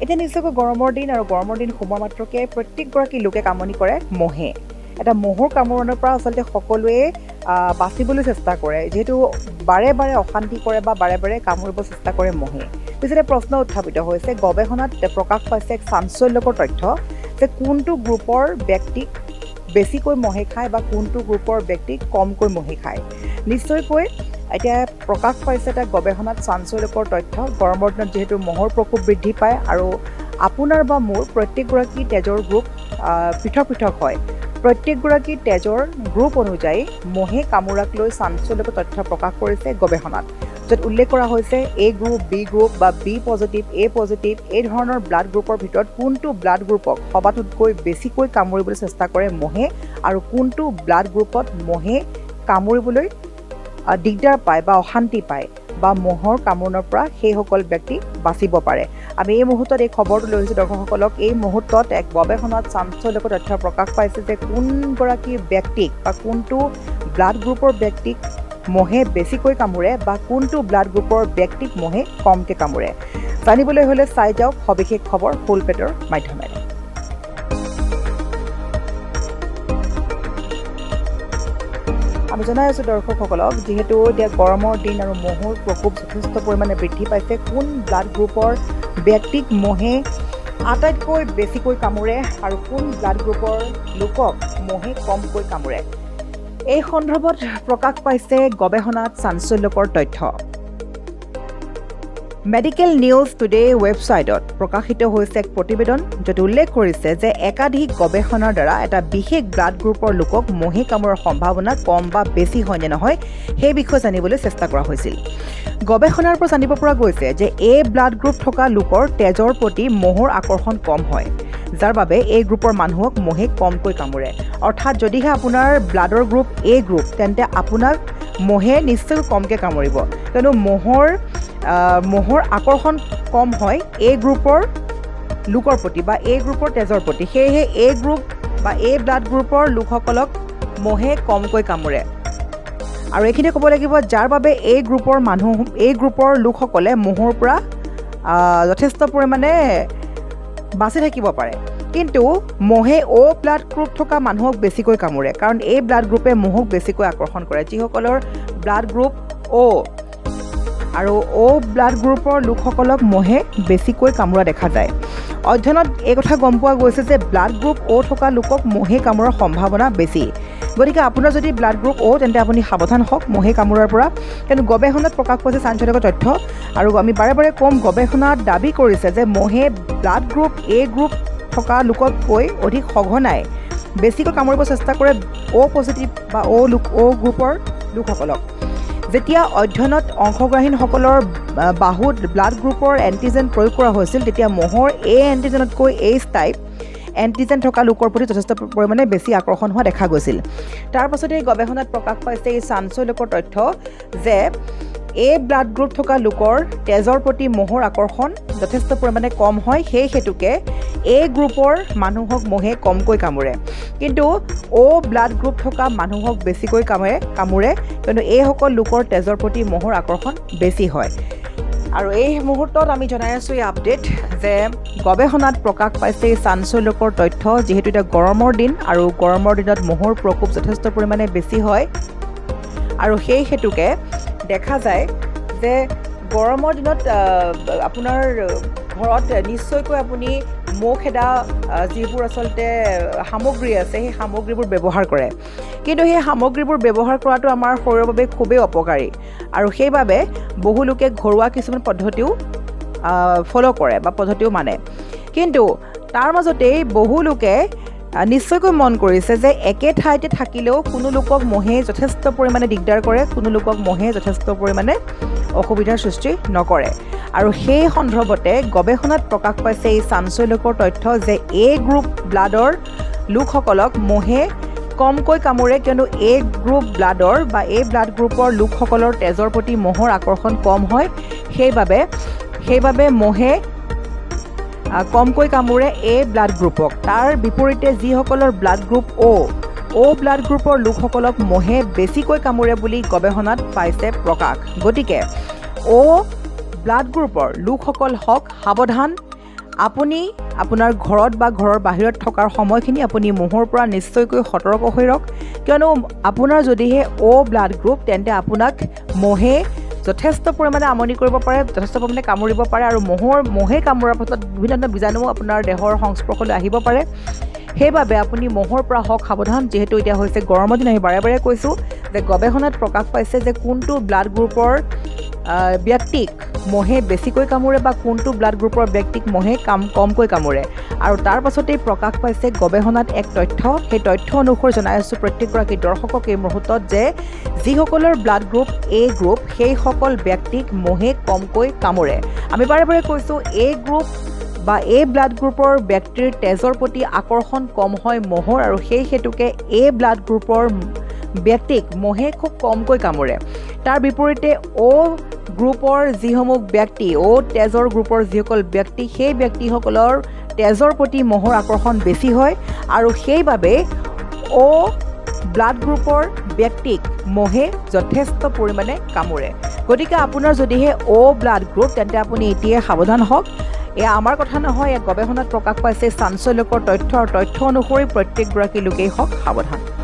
এতিয়া নিশ্চয়কৈ গৰমৰ দিন আৰু গৰমৰ দিন সোমোৱা মাত্ৰকে প্ৰত্যেকগৰাকী লোকে কামনি কৰে মহে এটা মহৰ কামোৰণৰ পৰা আচলতে সকলোৱে বাচিবলৈ চেষ্টা কৰে যেহেতু বাৰে বাৰে অশান্তি কৰে বা বাৰে বাৰে কামুৰিব চেষ্টা কৰে মহে পিছতে প্ৰশ্ন উত্থাপিত হৈছে গৱেষণাত প্ৰকাশ পাইছে এক চাঞ্চল্যকৰ তথ্য যে কোনটো গ্ৰুপৰ ব্যক্তিক বেছিকৈ মহে খায় বা কোনটো গ্ৰুপৰ ব্যক্তিক কমকৈ মহে খায় নিশ্চয়কৈ এতিয়া প্ৰকাশ পাইছে এটা গৱেষণাত চাঞ্চল্যকৰ তথ্য গৰমৰ দিনত যেহেতু মহৰ প্ৰকোপ বৃদ্ধি পায় আৰু আপোনাৰ বা মোৰ প্ৰত্যেকগৰাকী তেজৰ গ্ৰুপ পৃথক পৃথক হয় প্ৰত্যেকগৰাকী তেজৰ গ্ৰুপ অনুযায়ী মহে কামোৰাক লৈ চাঞ্চল্যকৰ তথ্য প্ৰকাশ কৰিছে গৱেষণাত য'ত উল্লেখ কৰা হৈছে এ গ্ৰুপ বি গ্ৰুপ বা বি পজিটিভ এ পজিটিভ এই ধৰণৰ ব্লাড গ্ৰুপৰ ভিতৰত কোনটো ব্লাড গ্ৰুপক সবাতোতকৈ বেছিকৈ কামুৰিবলৈ চেষ্টা কৰে মহে আৰু কোনটো ব্লাড গ্ৰুপত মহে কামুৰিবলৈ দিগদাৰ পায় বা অশান্তি পায় বা মহৰ কামোৰণৰ পৰা সেইসকল ব্যক্তি বাচিব পাৰে আমি এই মুহূৰ্তত এই খবৰটো লৈ আহিছোঁ দৰ্শকসকলক এই মুহূৰ্তত এক গৱেষণাত চাঞ্চল্যকৰ তথ্য প্ৰকাশ পাইছে যে কোনগৰাকী ব্যক্তিক বা কোনটো ব্লাড গ্ৰুপৰ ব্যক্তিক মহে বেছিকৈ কামোৰে বা কোনটো ব্লাড গ্ৰুপৰ ব্যক্তিক মহে কমকৈ কামোৰে জানিবলৈ হ'লে চাই যাওক সবিশেষ খবৰ ফুল পেটৰ মাধ্যমেৰে আমি জনাই আছোঁ দৰ্শকসকলক যিহেতু এতিয়া গৰমৰ দিন আৰু মহৰ প্ৰকোপ যথেষ্ট পৰিমাণে বৃদ্ধি পাইছে কোন ব্লাড গ্ৰুপৰ ব্যক্তিক মহে আটাইতকৈ বেছিকৈ কামোৰে আৰু কোন ব্লাড গ্ৰুপৰ লোকক মহে কমকৈ কামোৰে এই সন্দৰ্ভত প্ৰকাশ পাইছে গৱেষণাত চাঞ্চল্যকৰ তথ্য মেডিকেল নিউজ টুডে ৱেবছাইটত প্ৰকাশিত হৈছে এক প্ৰতিবেদন য'ত উল্লেখ কৰিছে যে একাধিক গৱেষণাৰ দ্বাৰা এটা বিশেষ ব্লাড গ্ৰুপৰ লোকক মহে কামোৰাৰ সম্ভাৱনা কম বা বেছি হয় নে নহয় সেই বিষয়ে জানিবলৈ চেষ্টা কৰা হৈছিল গৱেষণাৰ পৰা জানিব পৰা গৈছে যে এ ব্লাড গ্ৰুপ থকা লোকৰ তেজৰ প্ৰতি মহৰ আকৰ্ষণ কম হয় যাৰ বাবে এই গ্ৰুপৰ মানুহক মহে কমকৈ কামোৰে অৰ্থাৎ যদিহে আপোনাৰ ব্লাডৰ গ্ৰুপ এ গ্ৰুপ তেন্তে আপোনাক মহে নিশ্চয় কমকৈ কামুৰিব কিয়নো মহৰ আকৰ্ষণ কম হয় এ গ্ৰুপৰ লোকৰ প্ৰতি বা এ গ্ৰুপৰ তেজৰ প্ৰতি সেয়েহে এ গ্ৰুপ বা এ ব্লাড গ্ৰুপৰ লোকসকলক মহে কমকৈ কামুৰে আৰু এইখিনি ক'ব লাগিব যাৰ বাবে এই গ্ৰুপৰ লোকসকলে মহৰ পৰা যথেষ্ট পৰিমাণে বাচি থাকিব পাৰে কিন্তু মহে অ' ব্লাড গ্ৰুপ থকা মানুহক বেছিকৈ কামুৰে কাৰণ এই ব্লাড গ্ৰুপে মহক বেছিকৈ আকৰ্ষণ কৰে যিসকলৰ ব্লাড গ্ৰুপ অ' আৰু অ' ব্লাড গ্ৰুপৰ লোকসকলক মহে বেছিকৈ কামোৰা দেখা যায় অধ্যয়নত এই কথা গম পোৱা গৈছে যে ব্লাড গ্ৰুপ অ' থকা লোকক মহে কামোৰাৰ সম্ভাৱনা বেছি গতিকে আপোনাৰ যদি ব্লাড গ্ৰুপ অ' তেন্তে আপুনি সাৱধান হওক মহে কামোৰাৰ পৰা কিন্তু গৱেষণাত প্ৰকাশ পাইছে চাঞ্চল্যকৰ তথ্য আৰু আমি বাৰে বাৰে কম গৱেষণাত দাবী কৰিছে যে মহে ব্লাড গ্ৰুপ এ গ্ৰুপ থকা লোকতকৈ অধিক সঘনাই বেছিকৈ কামুৰিব চেষ্টা কৰে অ' পজিটিভ বা অ' গ্ৰুপৰ লোকসকলক যেতিয়া অধ্যয়নত অংশগ্ৰহণসকলৰ বাহুত ব্লাড গ্ৰুপৰ এণ্টিজেন প্ৰয়োগ কৰা হৈছিল তেতিয়া মহৰ এ এণ্টিজেনতকৈ এইচ টাইপ এণ্টিজেন থকা লোকৰ প্ৰতি যথেষ্ট পৰিমাণে বেছি আকৰ্ষণ হোৱা দেখা গৈছিল তাৰ পাছতে এই গৱেষণাত প্ৰকাশ পাইছে এই চাঞ্চল্যকৰ তথ্য যে এ ব্লাড গ্ৰুপ থকা লোকৰ তেজৰ প্ৰতি মহৰ আকৰ্ষণ যথেষ্ট পৰিমাণে কম হয় সেই হেতুকে এ গ্ৰুপৰ মানুহক মহে কমকৈ কামুৰে কিন্তু অ' ব্লাড গ্ৰুপ থকা মানুহক বেছিকৈ কামুৰে কিন্তু এইসকল লোকৰ তেজৰ প্ৰতি মহৰ আকৰ্ষণ বেছি হয় আৰু এই মুহূৰ্তত আমি জনাই আছোঁ এই আপডেট যে গৱেষণাত প্ৰকাশ পাইছে এই চাঞ্চল্যকৰ তথ্য যিহেতু এতিয়া গৰমৰ দিন আৰু গৰমৰ দিনত মহৰ প্ৰকোপ যথেষ্ট পৰিমাণে বেছি হয় আৰু সেই হেতুকে দেখা যায় যে গৰমৰ দিনত আপোনাৰ ঘৰত নিশ্চয়কৈ আপুনি মহ খেদা যিবোৰ আচলতে সামগ্ৰী আছে সেই সামগ্ৰীবোৰ ব্যৱহাৰ কৰে কিন্তু সেই সামগ্ৰীবোৰ ব্যৱহাৰ কৰাটো আমাৰ শৰীৰৰ বাবে খুবেই অপকাৰী আৰু সেইবাবে বহু লোকে ঘৰুৱা কিছুমান পদ্ধতিও ফ'ল' কৰে বা পদ্ধতিও মানে কিন্তু তাৰ মাজতেই বহু লোকে নিশ্চয়কৈ মন কৰিছে যে একে ঠাইতে থাকিলেও কোনো লোকক মহে যথেষ্ট পৰিমাণে দিগদাৰ কৰে কোনো লোকক মহে যথেষ্ট পৰিমাণে অসুবিধাৰ সৃষ্টি নকৰে আৰু সেই সন্দৰ্ভতে গৱেষণাত প্ৰকাশ পাইছে এই চাঞ্চল্যকৰ তথ্য যে এ গ্ৰুপ ব্লাডৰ লোকসকলক মহে কমকৈ কামুৰে কিয়নো এ গ্ৰুপ ব্লাডৰ বা এ ব্লাড গ্ৰুপৰ লোকসকলৰ তেজৰ প্ৰতি মহৰ আকৰ্ষণ কম হয় সেইবাবে মহে কমকৈ কামুৰে এ ব্লাড গ্ৰুপক তাৰ বিপৰীতে যিসকলৰ ব্লাড গ্ৰুপ অ' ব্লাড গ্ৰুপৰ লোকসকলক মহে বেছিকৈ কামুৰে বুলি গৱেষণাত পাইছে প্ৰকাশ গতিকে অ' ব্লাড গ্ৰুপৰ লোকসকল হওক সাৱধান আপুনি আপোনাৰ ঘৰত বা ঘৰৰ বাহিৰত থকাৰ সময়খিনি আপুনি মহৰ পৰা নিশ্চয়কৈ সতৰ্ক হৈ ৰওক কিয়নো আপোনাৰ যদিহে অ' ব্লাড গ্ৰুপ তেন্তে আপোনাক মহে যথেষ্ট পৰিমাণে আমনি কৰিব পাৰে যথেষ্ট পৰিমাণে কামুৰিব পাৰে আৰু মহে কামোৰাৰ ফলত বিভিন্ন ধৰণৰ বীজাণু আপোনাৰ দেহৰ সংস্পৰ্শলৈ আহিব পাৰে সেইবাবে আপুনি মহৰ পৰা হওক সাৱধান যিহেতু এতিয়া হৈছে গৰমৰ দিন আমি বাৰে বাৰে কৈছোঁ যে গৱেষণাত প্ৰকাশ পাইছে যে কোনটো ব্লাড গ্ৰুপৰ ব্যক্তিক মহে বেছিকৈ কামুৰে বা কোনটো ব্লাড গ্ৰুপৰ ব্যক্তিক মহে কমকৈ কামুৰে আৰু তাৰ পাছতেই প্ৰকাশ পাইছে গৱেষণাত এক তথ্য সেই তথ্য অনুসৰি জনাই আছোঁ প্ৰত্যেকগৰাকী দৰ্শকক এই মুহূৰ্তত যে যিসকলৰ ব্লাড গ্ৰুপ এ গ্ৰুপ সেইসকল ব্যক্তিক মহে কমকৈ কামুৰে আমি বাৰে বাৰে কৈছোঁ এ গ্ৰুপ বা এ ব্লাড গ্ৰুপৰ ব্যক্তিৰ তেজৰ প্ৰতি আকৰ্ষণ কম হয় মহৰ আৰু সেই হেতুকে এ ব্লাড গ্ৰুপৰ ব্যক্তিক মহে খুব কমকৈ কামুৰে তাৰ বিপৰীতে অ' গ্ৰুপৰ যিসমূহ ব্যক্তি অ' তেজৰ গ্ৰুপৰ যিসকল ব্যক্তি সেই ব্যক্তিসকলৰ তেজৰ প্ৰতি মহৰ আকৰ্ষণ বেছি হয় আৰু সেইবাবে অ' ব্লাড গ্ৰুপৰ ব্যক্তিক মহে যথেষ্ট পৰিমাণে কামুৰে গতিকে আপোনাৰ যদিহে অ' ব্লাড গ্ৰুপ তেন্তে আপুনি এতিয়াই সাৱধান হওক এয়া আমাৰ কথা নহয় এক গৱেষণাত প্ৰকাশ পাইছে চাঞ্চল্যকৰ তথ্য আৰু তথ্য অনুসৰি প্ৰত্যেকগৰাকী লোকেই হওক সাৱধান